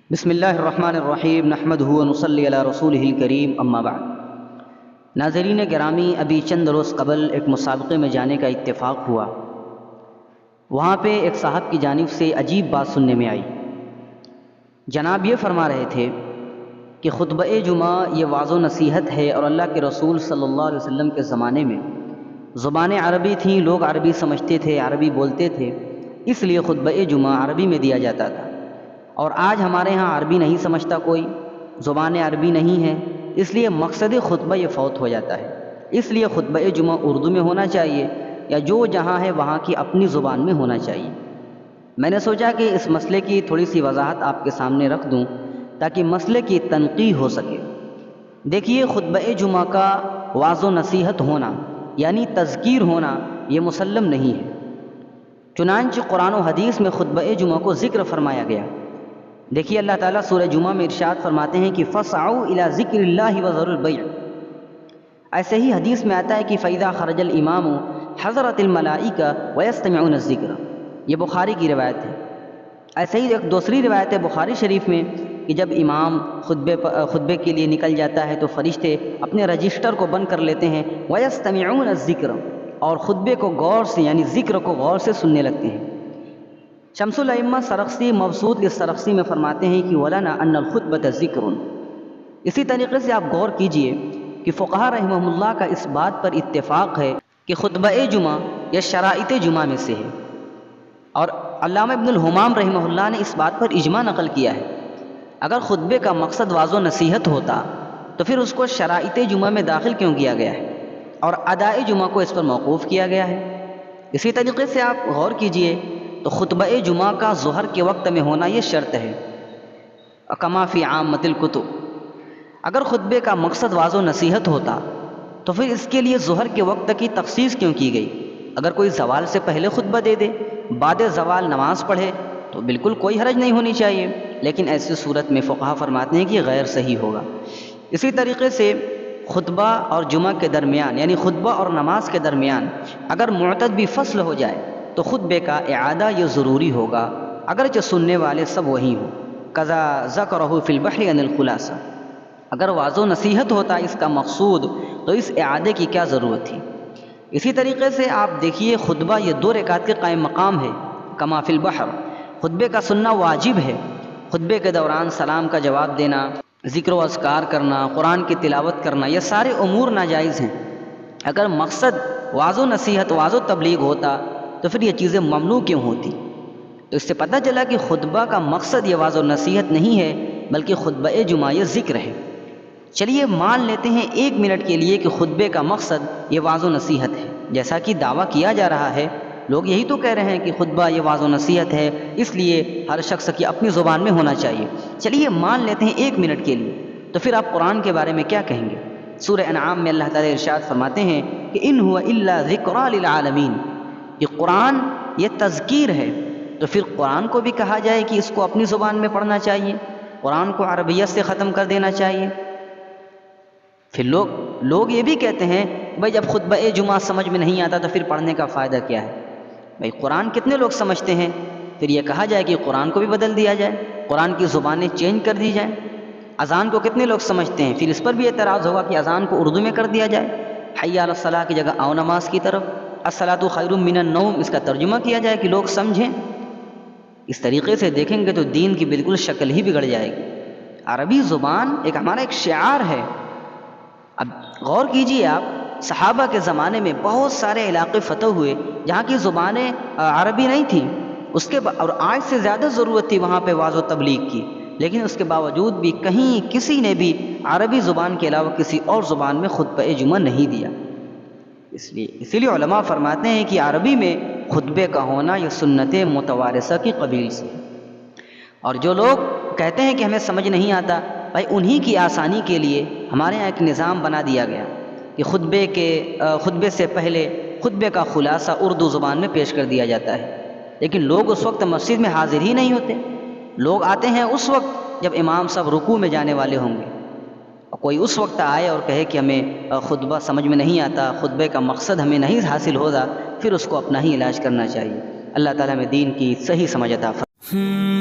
بسم اللہ الرحمن الرحیم نحمدہ ونصلی علی رسولہ الکریم اما بعد۔ ناظرین گرامی، ابھی چند روز قبل ایک مسابقے میں جانے کا اتفاق ہوا۔ وہاں پہ ایک صاحب کی جانب سے عجیب بات سننے میں آئی۔ جناب یہ فرما رہے تھے کہ خطبہ جمعہ یہ وعظ و نصیحت ہے، اور اللہ کے رسول صلی اللہ علیہ وسلم کے زمانے میں زبان عربی تھیں، لوگ عربی سمجھتے تھے، عربی بولتے تھے، اس لیے خطبہ جمعہ عربی میں دیا جاتا تھا۔ اور آج ہمارے ہاں عربی نہیں سمجھتا کوئی، زبان عربی نہیں ہے، اس لیے مقصد خطبہ یہ فوت ہو جاتا ہے۔ اس لیے خطبہ جمعہ اردو میں ہونا چاہیے، یا جو جہاں ہے وہاں کی اپنی زبان میں ہونا چاہیے۔ میں نے سوچا کہ اس مسئلے کی تھوڑی سی وضاحت آپ کے سامنے رکھ دوں تاکہ مسئلے کی تنقیح ہو سکے۔ دیکھیے، خطبہ جمعہ کا وعظ و نصیحت ہونا یعنی تذکیر ہونا یہ مسلم نہیں ہے۔ چنانچہ قرآن و حدیث میں خطبہ جمعہ کو ذکر فرمایا گیا۔ دیکھیے، اللہ تعالیٰ سورہ جمعہ میں ارشاد فرماتے ہیں کہ فَاسْعَوْا إِلَىٰ ذِكْرِ اللَّهِ وَذَرُوا الْبَيْعَ۔ ایسے ہی حدیث میں آتا ہے کہ فَإِذَا خَرَجَ الْإِمَامُ حَضَرَتِ الْمَلَائِكَةُ وَيَسْتَمِعُونَ الذِّكْرَ، یہ بخاری کی روایت ہے۔ ایسے ہی ایک دوسری روایت ہے بخاری شریف میں کہ جب امام خطبے کے لیے نکل جاتا ہے تو فرشتے اپنے رجسٹر کو بند کر لیتے ہیں، وَيَسْتَمِعُونَ الذِّكْرَ، اور خطبے کو غور سے یعنی ذکر کو غور سے سننے لگتے ہیں۔ شمس الائمہ سرخسی مبسوط للسرخسی میں فرماتے ہیں کہ وَلَنَا أَنَّ الْخُطْبَةَ ذِكْرٌ۔ اسی طریقے سے آپ غور کیجئے کہ فقہاء رحمہ اللہ کا اس بات پر اتفاق ہے کہ خطبہ جمعہ یا شرائط جمعہ میں سے ہے، اور علامہ ابن الحمام رحمہ اللہ نے اس بات پر اجماع نقل کیا ہے۔ اگر خطبے کا مقصد واضح و نصیحت ہوتا تو پھر اس کو شرائط جمعہ میں داخل کیوں کیا گیا ہے اور ادائے جمعہ کو اس پر موقوف کیا گیا ہے؟ اسی طریقے سے آپ غور کیجئے تو خطبہ جمعہ کا ظہر کے وقت میں ہونا یہ شرط ہے، کما فی عامۃ الکتب۔ اگر خطبے کا مقصد واضح و نصیحت ہوتا تو پھر اس کے لیے ظہر کے وقت کی تخصیص کیوں کی گئی؟ اگر کوئی زوال سے پہلے خطبہ دے دے، بعد زوال نماز پڑھے تو بالکل کوئی حرج نہیں ہونی چاہیے، لیکن ایسی صورت میں فقہا فرماتے ہیں کہ غیر صحیح ہوگا۔ اسی طریقے سے خطبہ اور جمعہ کے درمیان یعنی خطبہ اور نماز کے درمیان اگر معتد بھی فصل ہو جائے تو خطبے کا اعادہ یہ ضروری ہوگا، اگرچہ سننے والے سب وہی ہوں۔ قضا ذکرہ فی البحر عن الخلاصہ۔ اگر واضح و نصیحت ہوتا اس کا مقصود تو اس اعادے کی کیا ضرورت تھی؟ اسی طریقے سے آپ دیکھیے، خطبہ یہ 2 رکعت کے قائم مقام ہے، کما فی البحر۔ خطبے کا سننا واجب ہے۔ خطبے کے دوران سلام کا جواب دینا، ذکر و اذکار کرنا، قرآن کی تلاوت کرنا، یہ سارے امور ناجائز ہیں۔ اگر مقصد واضح و نصیحت، واضح و تبلیغ ہوتا تو پھر یہ چیزیں ممنوع کیوں ہوتی؟ تو اس سے پتہ چلا کہ خطبہ کا مقصد یہ واضح و نصیحت نہیں ہے، بلکہ خطبہ جمعہ یہ ذکر ہے۔ چلیے مان لیتے ہیں 1 منٹ کے لیے کہ خطبے کا مقصد یہ واضح و نصیحت ہے، جیسا کہ دعویٰ کیا جا رہا ہے۔ لوگ یہی تو کہہ رہے ہیں کہ خطبہ یہ واضح و نصیحت ہے، اس لیے ہر شخص کی اپنی زبان میں ہونا چاہیے۔ چلیے مان لیتے ہیں 1 منٹ کے لیے، تو پھر آپ قرآن کے بارے میں کیا کہیں گے؟ سورہ انعام میں اللہ تعالیٰ ارشاد فرماتے ہیں کہ ان هو الا ذکری للعالمین، یہ قرآن یہ تذکیر ہے، تو پھر قرآن کو بھی کہا جائے کہ اس کو اپنی زبان میں پڑھنا چاہیے، قرآن کو عربیت سے ختم کر دینا چاہیے۔ پھر لوگ یہ بھی کہتے ہیں بھائی جب خطبہ جمعہ سمجھ میں نہیں آتا تو پھر پڑھنے کا فائدہ کیا ہے؟ بھائی قرآن کتنے لوگ سمجھتے ہیں؟ پھر یہ کہا جائے کہ قرآن کو بھی بدل دیا جائے، قرآن کی زبانیں چینج کر دی جائیں۔ اذان کو کتنے لوگ سمجھتے ہیں؟ پھر اس پر بھی اعتراض ہوگا کہ اذان کو اردو میں کر دیا جائے، حی علی الصلاۃ کی جگہ آؤ نماز کی طرف، الصلاۃ خیر من النوم اس کا ترجمہ کیا جائے کہ لوگ سمجھیں۔ اس طریقے سے دیکھیں گے تو دین کی بالکل شکل ہی بگڑ جائے گی۔ عربی زبان ہمارا ایک شعار ہے۔ اب غور کیجئے، آپ صحابہ کے زمانے میں بہت سارے علاقے فتح ہوئے جہاں کی زبانیں عربی نہیں تھیں، اور آج سے زیادہ ضرورت تھی وہاں پہ واضح و تبلیغ کی، لیکن اس کے باوجود بھی کہیں کسی نے بھی عربی زبان کے علاوہ کسی اور زبان میں خطبہ جمعہ نہیں دیا۔ اسی لیے علماء فرماتے ہیں کہ عربی میں خطبے کا ہونا یہ سنت متوارثہ کی قبیل سے۔ اور جو لوگ کہتے ہیں کہ ہمیں سمجھ نہیں آتا، بھائی انہی کی آسانی کے لیے ہمارے یہاں ایک نظام بنا دیا گیا کہ خطبے سے پہلے خطبے کا خلاصہ اردو زبان میں پیش کر دیا جاتا ہے، لیکن لوگ اس وقت مسجد میں حاضر ہی نہیں ہوتے۔ لوگ آتے ہیں اس وقت جب امام صاحب رکوع میں جانے والے ہوں گے، کوئی اس وقت آئے اور کہے کہ ہمیں خطبہ سمجھ میں نہیں آتا، خطبے کا مقصد ہمیں نہیں حاصل ہوگا، پھر اس کو اپنا ہی علاج کرنا چاہیے۔ اللہ تعالیٰ میں دین کی صحیح سمجھ عطا فرمائے۔